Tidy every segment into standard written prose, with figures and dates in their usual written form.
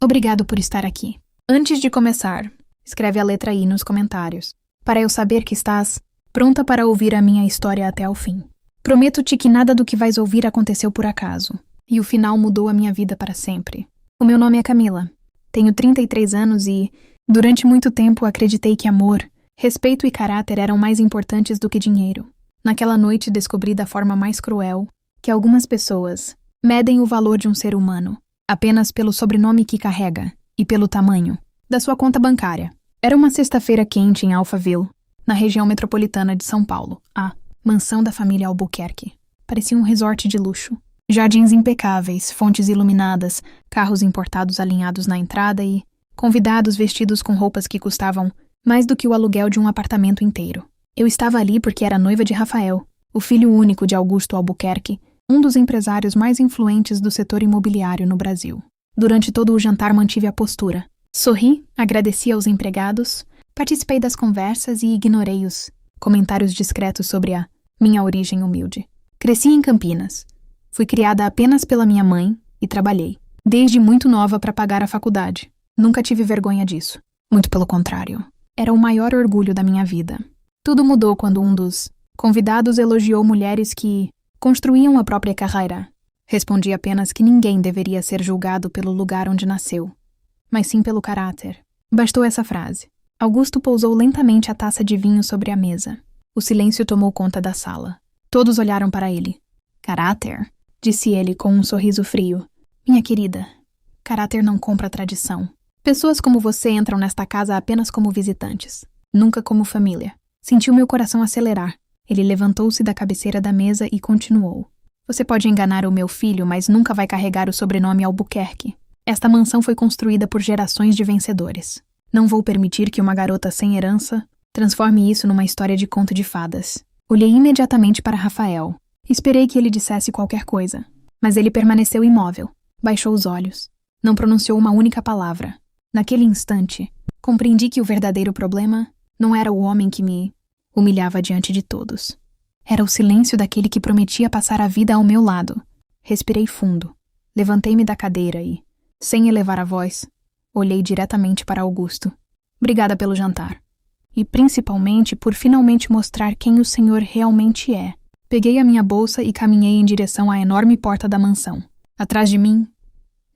Obrigado por estar aqui. Antes de começar, escreve a letra I nos comentários, para eu saber que estás pronta para ouvir a minha história até ao fim. Prometo-te que nada do que vais ouvir aconteceu por acaso, e o final mudou a minha vida para sempre. O meu nome é Camila. Tenho 33 anos e, durante muito tempo, acreditei que amor, respeito e caráter eram mais importantes do que dinheiro. Naquela noite descobri da forma mais cruel que algumas pessoas medem o valor de um ser humano apenas pelo sobrenome que carrega e pelo tamanho da sua conta bancária. Era uma sexta-feira quente em Alphaville, na região metropolitana de São Paulo, a mansão da família Albuquerque. Parecia um resort de luxo. Jardins impecáveis, fontes iluminadas, carros importados alinhados na entrada e convidados vestidos com roupas que custavam mais do que o aluguel de um apartamento inteiro. Eu estava ali porque era noiva de Rafael, o filho único de Augusto Albuquerque, um dos empresários mais influentes do setor imobiliário no Brasil. Durante todo o jantar mantive a postura. Sorri, agradeci aos empregados, participei das conversas e ignorei os comentários discretos sobre a minha origem humilde. Cresci em Campinas. Fui criada apenas pela minha mãe e trabalhei, desde muito nova para pagar a faculdade. Nunca tive vergonha disso. Muito pelo contrário. Era o maior orgulho da minha vida. Tudo mudou quando um dos convidados elogiou mulheres que construíam a própria carreira. Respondi apenas que ninguém deveria ser julgado pelo lugar onde nasceu, mas sim pelo caráter. Bastou essa frase. Augusto pousou lentamente a taça de vinho sobre a mesa. O silêncio tomou conta da sala. Todos olharam para ele. Caráter? Disse ele com um sorriso frio. Minha querida, caráter não compra tradição. Pessoas como você entram nesta casa apenas como visitantes, nunca como família. Senti o meu coração acelerar. Ele levantou-se da cabeceira da mesa e continuou. Você pode enganar o meu filho, mas nunca vai carregar o sobrenome Albuquerque. Esta mansão foi construída por gerações de vencedores. Não vou permitir que uma garota sem herança transforme isso numa história de conto de fadas. Olhei imediatamente para Rafael. Esperei que ele dissesse qualquer coisa, mas ele permaneceu imóvel. Baixou os olhos. Não pronunciou uma única palavra. Naquele instante, compreendi que o verdadeiro problema não era o homem que me humilhava diante de todos. Era o silêncio daquele que prometia passar a vida ao meu lado. Respirei fundo. Levantei-me da cadeira e, sem elevar a voz, olhei diretamente para Augusto. Obrigada pelo jantar. E principalmente por finalmente mostrar quem o senhor realmente é. Peguei a minha bolsa e caminhei em direção à enorme porta da mansão. Atrás de mim,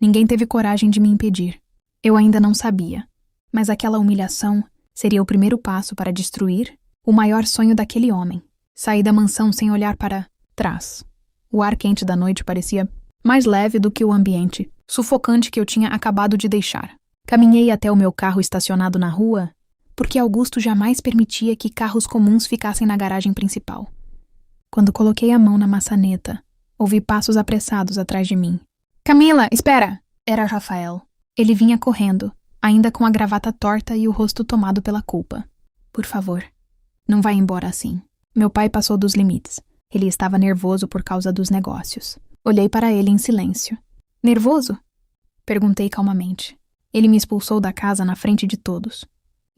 ninguém teve coragem de me impedir. Eu ainda não sabia, mas aquela humilhação seria o primeiro passo para destruir o maior sonho daquele homem. Saí da mansão sem olhar para trás. O ar quente da noite parecia mais leve do que o ambiente sufocante que eu tinha acabado de deixar. Caminhei até o meu carro estacionado na rua, porque Augusto jamais permitia que carros comuns ficassem na garagem principal. Quando coloquei a mão na maçaneta, ouvi passos apressados atrás de mim. Camila, espera! Era Rafael. Ele vinha correndo, ainda com a gravata torta e o rosto tomado pela culpa. Por favor, não vá embora assim. Meu pai passou dos limites. Ele estava nervoso por causa dos negócios. Olhei para ele em silêncio. Nervoso? Perguntei calmamente. Ele me expulsou da casa na frente de todos.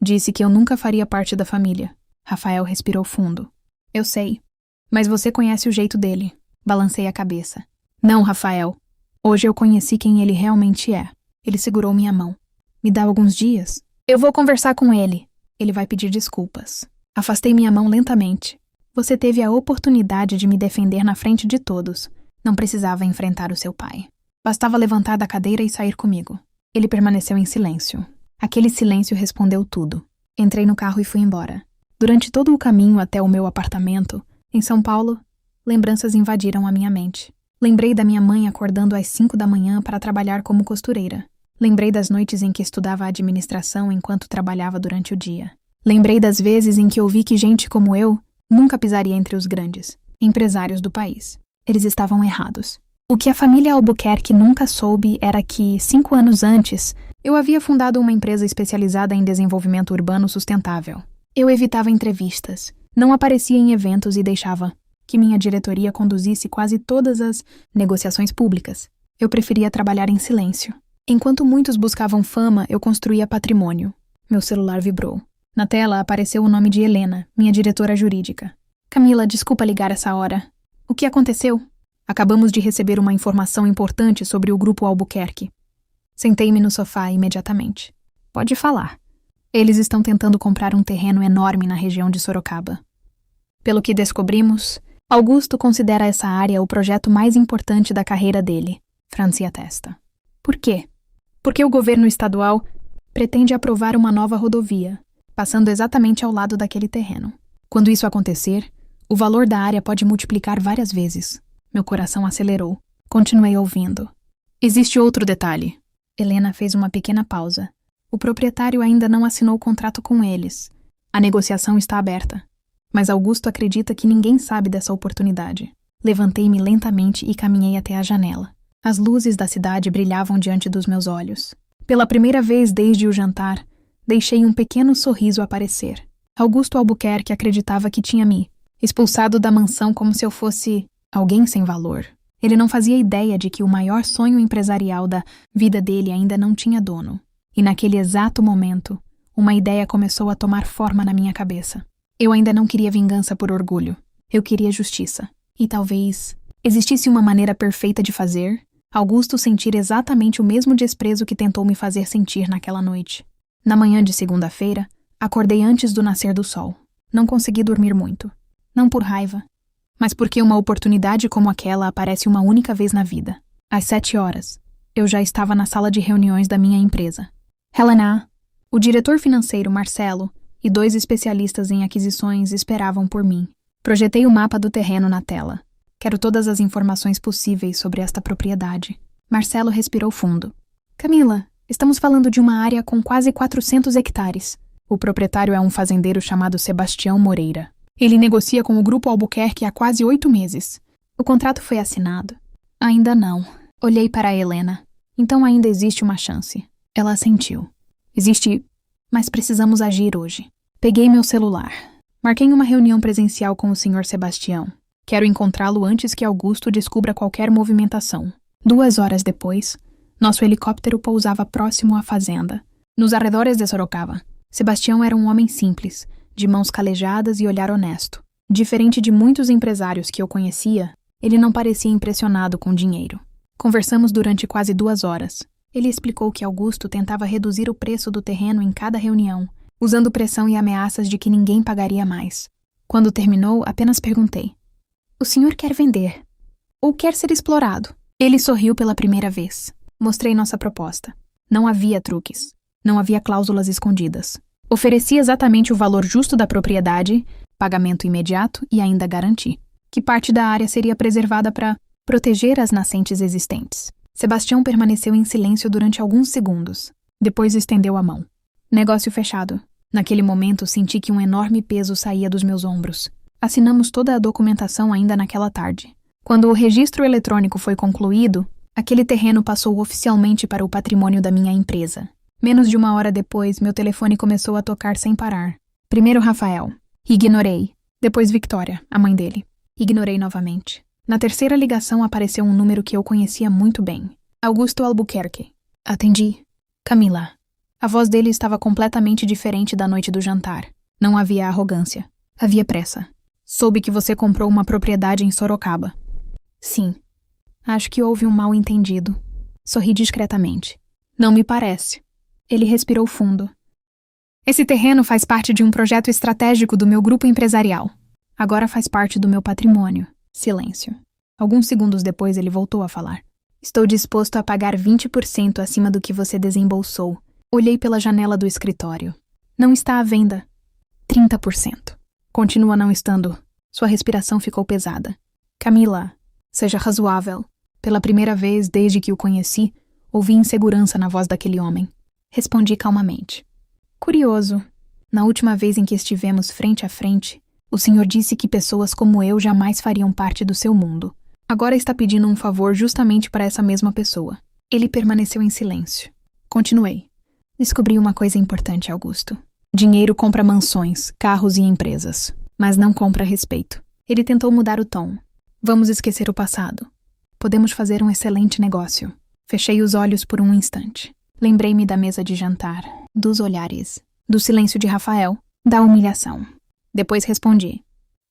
Disse que eu nunca faria parte da família. Rafael respirou fundo. Eu sei, mas você conhece o jeito dele. Balancei a cabeça. Não, Rafael. Hoje eu conheci quem ele realmente é. Ele segurou minha mão. Me dá alguns dias? Eu vou conversar com ele. Ele vai pedir desculpas. Afastei minha mão lentamente. Você teve a oportunidade de me defender na frente de todos. Não precisava enfrentar o seu pai. Bastava levantar da cadeira e sair comigo. Ele permaneceu em silêncio. Aquele silêncio respondeu tudo. Entrei no carro e fui embora. Durante todo o caminho até o meu apartamento, em São Paulo, lembranças invadiram a minha mente. Lembrei da minha mãe acordando às 5 da manhã para trabalhar como costureira. Lembrei das noites em que estudava administração enquanto trabalhava durante o dia. Lembrei das vezes em que ouvi que gente como eu nunca pisaria entre os grandes empresários do país. Eles estavam errados. O que a família Albuquerque nunca soube era que, 5 anos antes, eu havia fundado uma empresa especializada em desenvolvimento urbano sustentável. Eu evitava entrevistas, não aparecia em eventos e deixava que minha diretoria conduzisse quase todas as negociações públicas. Eu preferia trabalhar em silêncio. Enquanto muitos buscavam fama, eu construía patrimônio. Meu celular vibrou. Na tela apareceu o nome de Helena, minha diretora jurídica. Camila, desculpa ligar essa hora. O que aconteceu? Acabamos de receber uma informação importante sobre o Grupo Albuquerque. Sentei-me no sofá imediatamente. Pode falar. Eles estão tentando comprar um terreno enorme na região de Sorocaba. Pelo que descobrimos, Augusto considera essa área o projeto mais importante da carreira dele. Franzi a testa. Por quê? Porque o governo estadual pretende aprovar uma nova rodovia, passando exatamente ao lado daquele terreno. Quando isso acontecer, o valor da área pode multiplicar várias vezes. Meu coração acelerou. Continuei ouvindo. Existe outro detalhe. Helena fez uma pequena pausa. O proprietário ainda não assinou o contrato com eles. A negociação está aberta. Mas Augusto acredita que ninguém sabe dessa oportunidade. Levantei-me lentamente e caminhei até a janela. As luzes da cidade brilhavam diante dos meus olhos. Pela primeira vez desde o jantar, deixei um pequeno sorriso aparecer. Augusto Albuquerque acreditava que tinha me expulsado da mansão como se eu fosse alguém sem valor. Ele não fazia ideia de que o maior sonho empresarial da vida dele ainda não tinha dono. E naquele exato momento, uma ideia começou a tomar forma na minha cabeça. Eu ainda não queria vingança por orgulho. Eu queria justiça. E talvez existisse uma maneira perfeita de fazer Augusto sentir exatamente o mesmo desprezo que tentou me fazer sentir naquela noite. Na manhã de segunda-feira, acordei antes do nascer do sol. Não consegui dormir muito. Não por raiva, mas porque uma oportunidade como aquela aparece uma única vez na vida. Às 7 horas, eu já estava na sala de reuniões da minha empresa. Helena, o diretor financeiro Marcelo e 2 especialistas em aquisições esperavam por mim. Projetei o mapa do terreno na tela. Quero todas as informações possíveis sobre esta propriedade. Marcelo respirou fundo. Camila, estamos falando de uma área com quase 400 hectares. O proprietário é um fazendeiro chamado Sebastião Moreira. Ele negocia com o Grupo Albuquerque há quase 8 meses. O contrato foi assinado? Ainda não. Olhei para a Helena. Então ainda existe uma chance. Ela assentiu. Existe, mas precisamos agir hoje. Peguei meu celular. Marquei uma reunião presencial com o Sr. Sebastião. Quero encontrá-lo antes que Augusto descubra qualquer movimentação. 2 horas depois, nosso helicóptero pousava próximo à fazenda, nos arredores de Sorocaba. Sebastião era um homem simples, de mãos calejadas e olhar honesto. Diferente de muitos empresários que eu conhecia, ele não parecia impressionado com dinheiro. Conversamos durante quase 2 horas. Ele explicou que Augusto tentava reduzir o preço do terreno em cada reunião, usando pressão e ameaças de que ninguém pagaria mais. Quando terminou, apenas perguntei: o senhor quer vender? Ou quer ser explorado? Ele sorriu pela primeira vez. Mostrei nossa proposta. Não havia truques. Não havia cláusulas escondidas. Ofereci exatamente o valor justo da propriedade, pagamento imediato e ainda garanti que parte da área seria preservada para proteger as nascentes existentes. Sebastião permaneceu em silêncio durante alguns segundos. Depois estendeu a mão. Negócio fechado. Naquele momento senti que um enorme peso saía dos meus ombros. Assinamos toda a documentação ainda naquela tarde. Quando o registro eletrônico foi concluído, aquele terreno passou oficialmente para o patrimônio da minha empresa. Menos de 1 hora depois, meu telefone começou a tocar sem parar. Primeiro Rafael. Ignorei. Depois Victoria, a mãe dele. Ignorei novamente. Na terceira ligação apareceu um número que eu conhecia muito bem. Augusto Albuquerque. Atendi. Camila. A voz dele estava completamente diferente da noite do jantar. Não havia arrogância. Havia pressa. Soube que você comprou uma propriedade em Sorocaba. Sim. Acho que houve um mal-entendido. Sorri discretamente. Não me parece. Ele respirou fundo. Esse terreno faz parte de um projeto estratégico do meu grupo empresarial. Agora faz parte do meu patrimônio. Silêncio. Alguns segundos depois ele voltou a falar. Estou disposto a pagar 20% acima do que você desembolsou. Olhei pela janela do escritório. Não está à venda. 30%. Continua não estando. Sua respiração ficou pesada. Camila, seja razoável. Pela primeira vez desde que o conheci, ouvi insegurança na voz daquele homem. Respondi calmamente. Curioso. Na última vez em que estivemos frente a frente, o senhor disse que pessoas como eu jamais fariam parte do seu mundo. Agora está pedindo um favor justamente para essa mesma pessoa. Ele permaneceu em silêncio. Continuei. Descobri uma coisa importante, Augusto. Dinheiro compra mansões, carros e empresas, mas não compra respeito. Ele tentou mudar o tom. Vamos esquecer o passado. Podemos fazer um excelente negócio. Fechei os olhos por um instante. Lembrei-me da mesa de jantar, dos olhares, do silêncio de Rafael, da humilhação. Depois respondi.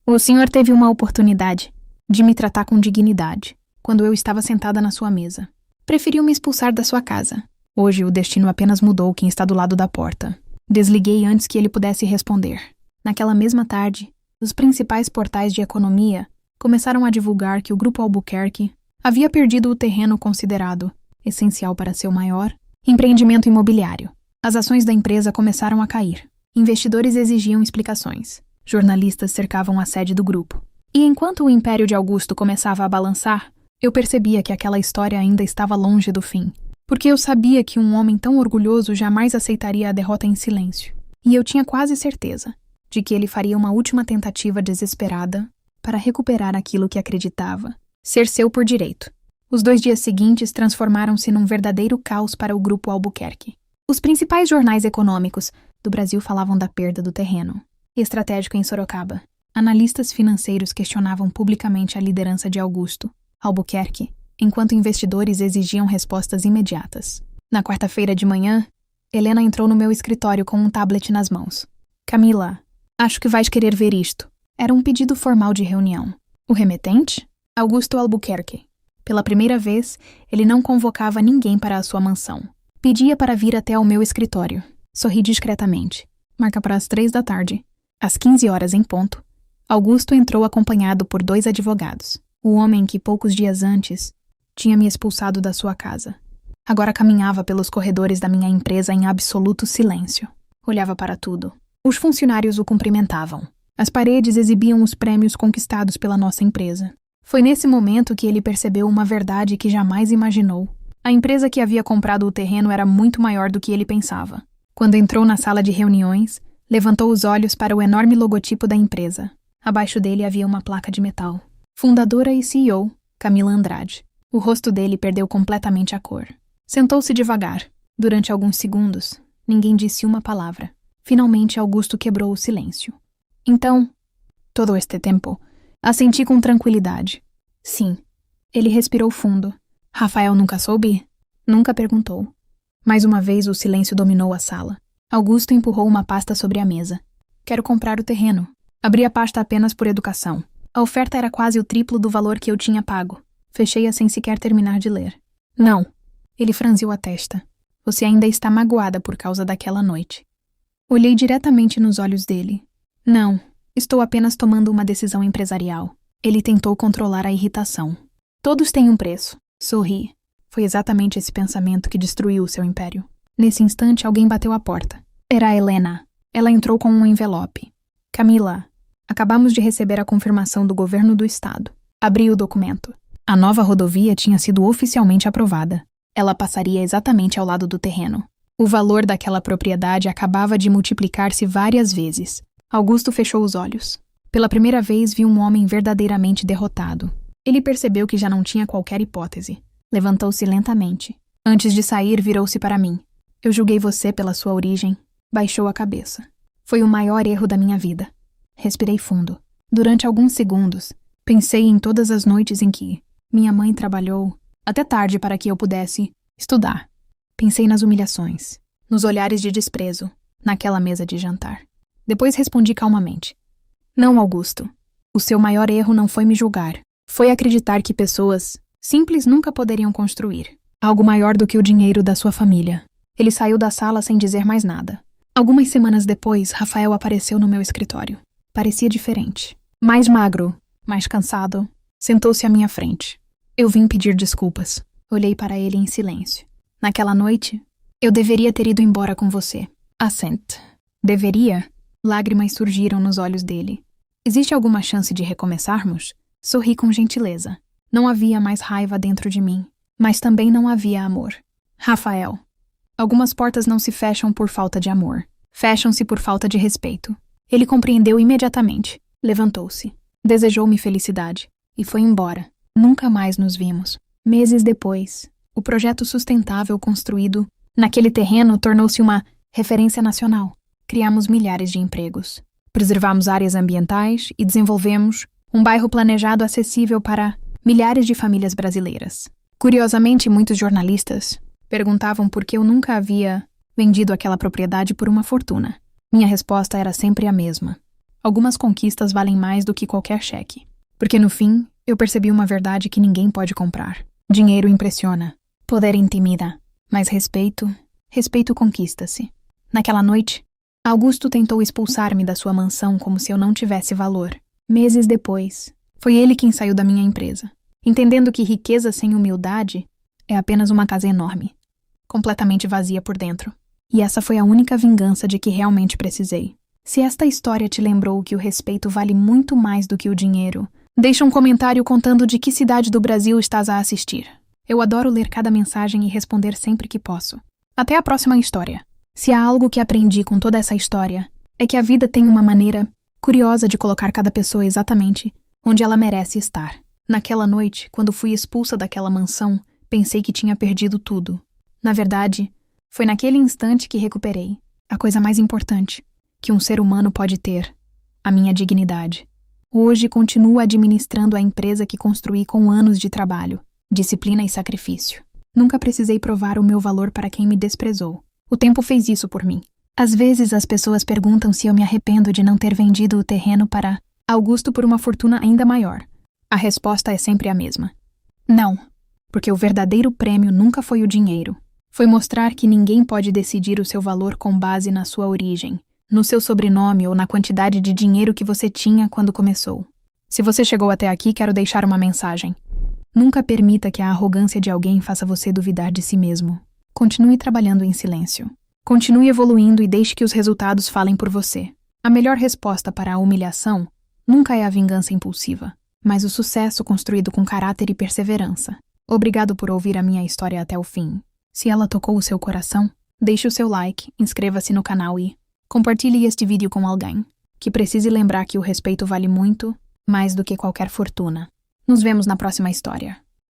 O senhor teve uma oportunidade de me tratar com dignidade quando eu estava sentada na sua mesa. Preferiu me expulsar da sua casa. Hoje, o destino apenas mudou quem está do lado da porta. Desliguei antes que ele pudesse responder. Naquela mesma tarde, os principais portais de economia começaram a divulgar que o Grupo Albuquerque havia perdido o terreno considerado essencial para seu maior empreendimento imobiliário. As ações da empresa começaram a cair. Investidores exigiam explicações. Jornalistas cercavam a sede do grupo. E enquanto o império de Augusto começava a balançar, eu percebia que aquela história ainda estava longe do fim. Porque eu sabia que um homem tão orgulhoso jamais aceitaria a derrota em silêncio. E eu tinha quase certeza de que ele faria uma última tentativa desesperada para recuperar aquilo que acreditava ser seu por direito. Os 2 dias seguintes transformaram-se num verdadeiro caos para o Grupo Albuquerque. Os principais jornais econômicos do Brasil falavam da perda do terreno estratégico em Sorocaba. Analistas financeiros questionavam publicamente a liderança de Augusto Albuquerque, enquanto investidores exigiam respostas imediatas. Na quarta-feira de manhã, Helena entrou no meu escritório com um tablet nas mãos. Camila, acho que vais querer ver isto. Era um pedido formal de reunião. O remetente? Augusto Albuquerque. Pela primeira vez, ele não convocava ninguém para a sua mansão. Pedia para vir até ao meu escritório. Sorri discretamente. Marca para as 3 da tarde. Às 15 horas em ponto, Augusto entrou acompanhado por 2 advogados. O homem que, poucos dias antes, tinha me expulsado da sua casa. Agora caminhava pelos corredores da minha empresa em absoluto silêncio. Olhava para tudo. Os funcionários o cumprimentavam. As paredes exibiam os prêmios conquistados pela nossa empresa. Foi nesse momento que ele percebeu uma verdade que jamais imaginou. A empresa que havia comprado o terreno era muito maior do que ele pensava. Quando entrou na sala de reuniões, levantou os olhos para o enorme logotipo da empresa. Abaixo dele havia uma placa de metal. Fundadora e CEO, Camila Andrade. O rosto dele perdeu completamente a cor. Sentou-se devagar. Durante alguns segundos, ninguém disse uma palavra. Finalmente, Augusto quebrou o silêncio. Então, todo este tempo, assenti com tranquilidade. Sim. Ele respirou fundo. Rafael nunca soube? Nunca perguntou. Mais uma vez o silêncio dominou a sala. Augusto empurrou uma pasta sobre a mesa. Quero comprar o terreno. Abri a pasta apenas por educação. A oferta era quase o triplo do valor que eu tinha pago. Fechei-a sem sequer terminar de ler. Não. Ele franziu a testa. Você ainda está magoada por causa daquela noite. Olhei diretamente nos olhos dele. Não. Estou apenas tomando uma decisão empresarial. Ele tentou controlar a irritação. Todos têm um preço. Sorri. Foi exatamente esse pensamento que destruiu o seu império. Nesse instante, alguém bateu à porta. Era a Helena. Ela entrou com um envelope. Camila, acabamos de receber a confirmação do governo do estado. Abri o documento. A nova rodovia tinha sido oficialmente aprovada. Ela passaria exatamente ao lado do terreno. O valor daquela propriedade acabava de multiplicar-se várias vezes. Augusto fechou os olhos. Pela primeira vez viu um homem verdadeiramente derrotado. Ele percebeu que já não tinha qualquer hipótese. Levantou-se lentamente. Antes de sair, virou-se para mim. Eu julguei você pela sua origem. Baixou a cabeça. Foi o maior erro da minha vida. Respirei fundo. Durante alguns segundos, pensei em todas as noites em que minha mãe trabalhou até tarde para que eu pudesse estudar. Pensei nas humilhações, nos olhares de desprezo, naquela mesa de jantar. Depois respondi calmamente. Não, Augusto. O seu maior erro não foi me julgar. Foi acreditar que pessoas simples nunca poderiam construir algo maior do que o dinheiro da sua família. Ele saiu da sala sem dizer mais nada. Algumas semanas depois, Rafael apareceu no meu escritório. Parecia diferente. Mais magro, mais cansado. Sentou-se à minha frente. Eu vim pedir desculpas. Olhei para ele em silêncio. Naquela noite, eu deveria ter ido embora com você. Assent. Deveria? Lágrimas surgiram nos olhos dele. Existe alguma chance de recomeçarmos? Sorri com gentileza. Não havia mais raiva dentro de mim, mas também não havia amor. Rafael. Algumas portas não se fecham por falta de amor. Fecham-se por falta de respeito. Ele compreendeu imediatamente. Levantou-se. Desejou-me felicidade. E foi embora. Nunca mais nos vimos. Meses depois, o projeto sustentável construído naquele terreno tornou-se uma referência nacional. Criamos milhares de empregos. Preservamos áreas ambientais e desenvolvemos um bairro planejado acessível para milhares de famílias brasileiras. Curiosamente, muitos jornalistas perguntavam por que eu nunca havia vendido aquela propriedade por uma fortuna. Minha resposta era sempre a mesma. Algumas conquistas valem mais do que qualquer cheque. Porque no fim, eu percebi uma verdade que ninguém pode comprar. Dinheiro impressiona. Poder intimida. Mas respeito conquista-se. Naquela noite, Augusto tentou expulsar-me da sua mansão como se eu não tivesse valor. Meses depois, foi ele quem saiu da minha empresa, entendendo que riqueza sem humildade é apenas uma casa enorme, completamente vazia por dentro. E essa foi a única vingança de que realmente precisei. Se esta história te lembrou que o respeito vale muito mais do que o dinheiro, deixa um comentário contando de que cidade do Brasil estás a assistir. Eu adoro ler cada mensagem e responder sempre que posso. Até a próxima história. Se há algo que aprendi com toda essa história, é que a vida tem uma maneira curiosa de colocar cada pessoa exatamente onde ela merece estar. Naquela noite, quando fui expulsa daquela mansão, pensei que tinha perdido tudo. Na verdade, foi naquele instante que recuperei a coisa mais importante que um ser humano pode ter, a minha dignidade. Hoje continuo administrando a empresa que construí com anos de trabalho, disciplina e sacrifício. Nunca precisei provar o meu valor para quem me desprezou. O tempo fez isso por mim. Às vezes as pessoas perguntam se eu me arrependo de não ter vendido o terreno para Augusto por uma fortuna ainda maior. A resposta é sempre a mesma. Não, porque o verdadeiro prêmio nunca foi o dinheiro. Foi mostrar que ninguém pode decidir o seu valor com base na sua origem, no seu sobrenome ou na quantidade de dinheiro que você tinha quando começou. Se você chegou até aqui, quero deixar uma mensagem. Nunca permita que a arrogância de alguém faça você duvidar de si mesmo. Continue trabalhando em silêncio. Continue evoluindo e deixe que os resultados falem por você. A melhor resposta para a humilhação nunca é a vingança impulsiva, mas o sucesso construído com caráter e perseverança. Obrigado por ouvir a minha história até o fim. Se ela tocou o seu coração, deixe o seu like, inscreva-se no canal e compartilhe este vídeo com alguém que precise lembrar que o respeito vale muito mais do que qualquer fortuna. Nos vemos na próxima história.